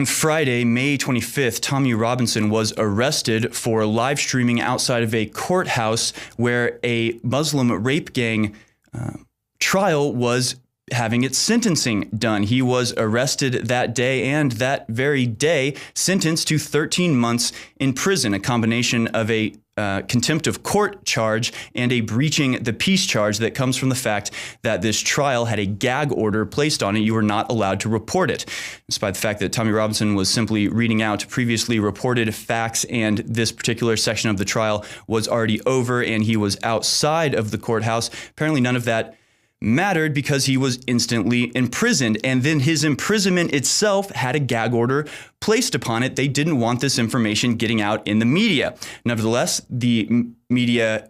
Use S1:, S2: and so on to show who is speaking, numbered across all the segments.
S1: Friday, May 25th, Tommy Robinson was arrested for live streaming outside of a courthouse where a Muslim rape gang trial was having its sentencing done. He was arrested that day and that very day sentenced to 13 months in prison, a combination of a contempt of court charge and a breaching the peace charge that comes from the fact that this trial had a gag order placed on it. You were not allowed to report it. Despite the fact that Tommy Robinson was simply reading out previously reported facts and this particular section of the trial was already over and he was outside of the courthouse, apparently none of that mattered because he was instantly imprisoned. And then his imprisonment itself had a gag order placed upon it. They didn't want this information getting out in the media. Nevertheless, the media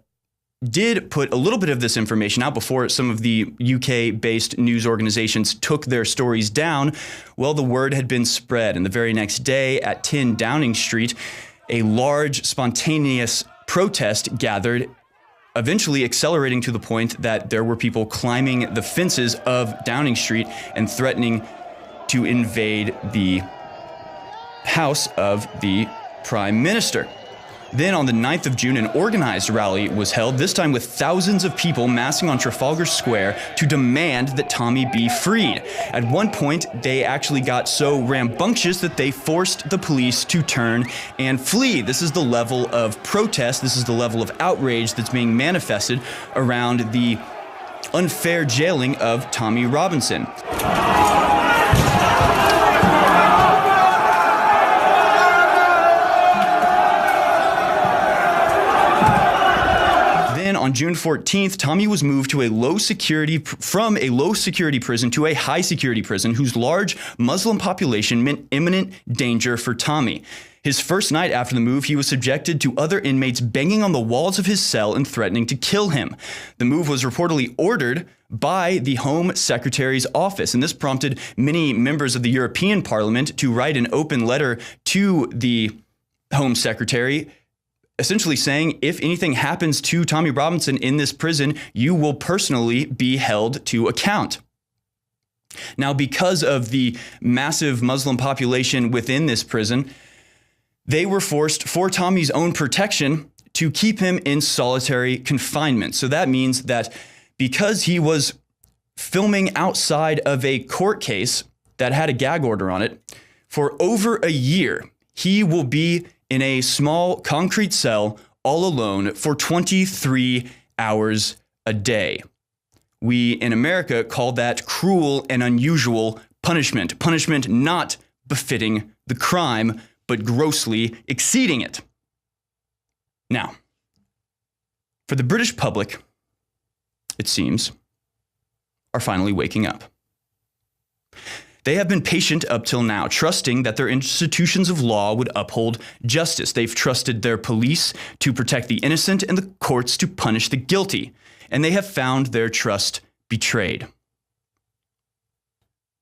S1: did put a little bit of this information out before some of the UK-based news organizations took their stories down. Well, the word had been spread, and the very next day at 10 Downing Street, a large spontaneous protest gathered, eventually accelerating to the point that there were people climbing the fences of Downing Street and threatening to invade the house of the Prime Minister. Then on the 9th of June, an organized rally was held, this time with thousands of people massing on Trafalgar Square to demand that Tommy be freed. At one point, they actually got so rambunctious that they forced the police to turn and flee. This is the level of protest, this is the level of outrage that's being manifested around the unfair jailing of Tommy Robinson. On June 14th, Tommy was moved to from a low security prison to a high security prison whose large Muslim population meant imminent danger for Tommy. His first night after the move, he was subjected to other inmates banging on the walls of his cell and threatening to kill him. The move was reportedly ordered by the Home Secretary's office, and this prompted many members of the European Parliament to write an open letter to the Home Secretary, essentially saying, if anything happens to Tommy Robinson in this prison, you will personally be held to account. Now, because of the massive Muslim population within this prison, they were forced, for Tommy's own protection, to keep him in solitary confinement. So that means that because he was filming outside of a court case that had a gag order on it, for over a year, he will be in a small concrete cell all alone for 23 hours a day. We in America call that cruel and unusual punishment. Punishment not befitting the crime, but grossly exceeding it. Now, for the British public, it seems, are finally waking up. They have been patient up till now, trusting that their institutions of law would uphold justice. They've trusted their police to protect the innocent and the courts to punish the guilty, and they have found their trust betrayed.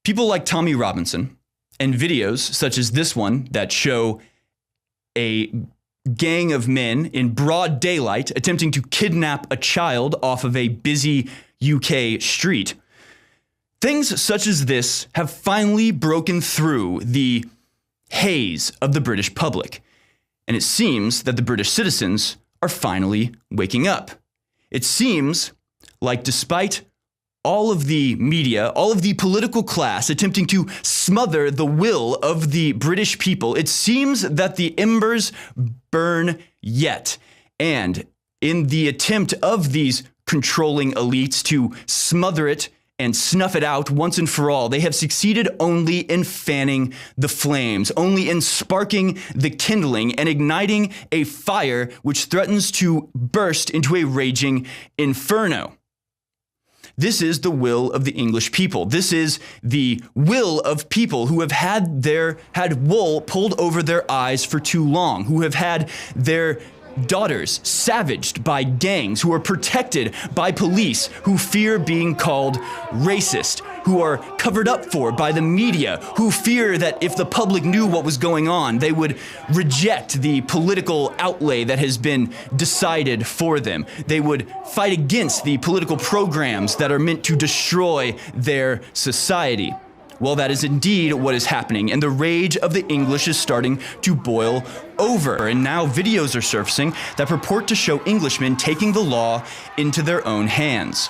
S1: People like Tommy Robinson and videos such as this one that show a gang of men in broad daylight attempting to kidnap a child off of a busy UK street. Things such as this have finally broken through the haze of the British public, and it seems that the British citizens are finally waking up. It seems like despite all of the media, all of the political class attempting to smother the will of the British people, it seems that the embers burn yet. And in the attempt of these controlling elites to smother it and snuff it out once and for all, they have succeeded only in fanning the flames, only in sparking the kindling and igniting a fire which threatens to burst into a raging inferno. This is the will of the English people. This is the will of people who have had wool pulled over their eyes for too long, who have had their daughters savaged by gangs, who are protected by police, who fear being called racist, who are covered up for by the media, who fear that if the public knew what was going on, they would reject the political outlay that has been decided for them. They would fight against the political programs that are meant to destroy their society. Well, that is indeed what is happening, and the rage of the English is starting to boil over. And now videos are surfacing that purport to show Englishmen taking the law into their own hands.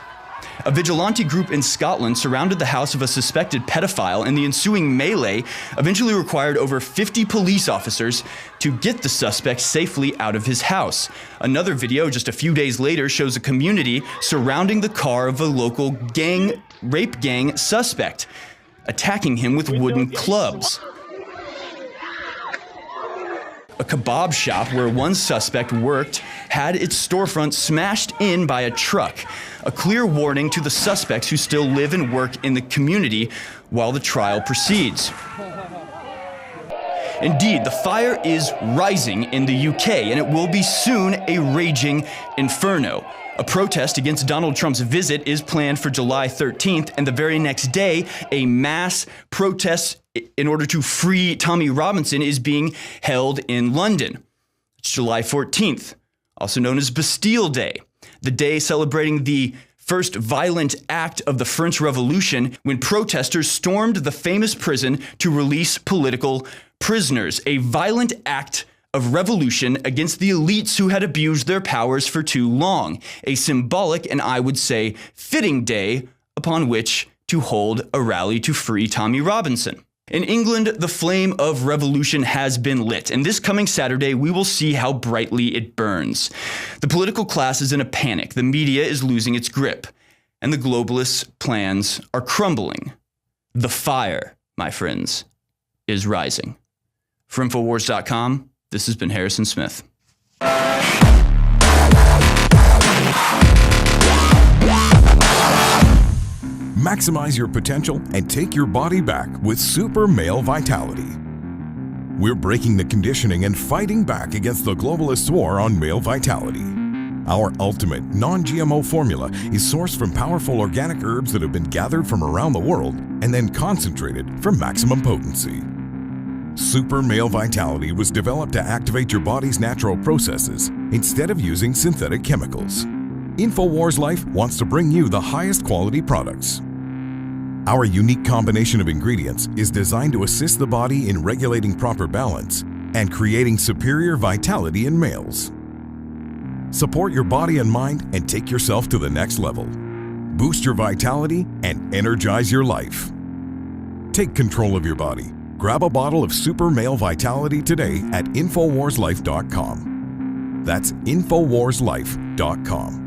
S1: A vigilante group in Scotland surrounded the house of a suspected pedophile, and the ensuing melee eventually required over 50 police officers to get the suspect safely out of his house. Another video just a few days later shows a community surrounding the car of a local rape gang suspect, attacking him with wooden clubs. A kebab shop where one suspect worked had its storefront smashed in by a truck, a clear warning to the suspects who still live and work in the community while the trial proceeds. Indeed, the fire is rising in the UK, and it will be soon a raging inferno. A protest against Donald Trump's visit is planned for July 13th, and the very next day, a mass protest in order to free Tommy Robinson is being held in London. It's July 14th, also known as Bastille Day, the day celebrating the first violent act of the French Revolution when protesters stormed the famous prison to release political prisoners, a violent act of revolution against the elites who had abused their powers for too long, a symbolic and I would say fitting day upon which to hold a rally to free Tommy Robinson. In England, the flame of revolution has been lit, and this coming Saturday, we will see how brightly it burns. The political class is in a panic, the media is losing its grip, and the globalists' plans are crumbling. The fire, my friends, is rising. For Infowars.com, this has been Harrison Smith.
S2: Maximize your potential and take your body back with Super Male Vitality. We're breaking the conditioning and fighting back against the globalists' war on male vitality. Our ultimate non-GMO formula is sourced from powerful organic herbs that have been gathered from around the world and then concentrated for maximum potency. Super Male Vitality was developed to activate your body's natural processes instead of using synthetic chemicals. InfoWars Life wants to bring you the highest quality products. Our unique combination of ingredients is designed to assist the body in regulating proper balance and creating superior vitality in males. Support your body and mind and take yourself to the next level. Boost your vitality and energize your life. Take control of your body. Grab a bottle of Super Male Vitality today at InfoWarsLife.com. That's InfoWarsLife.com.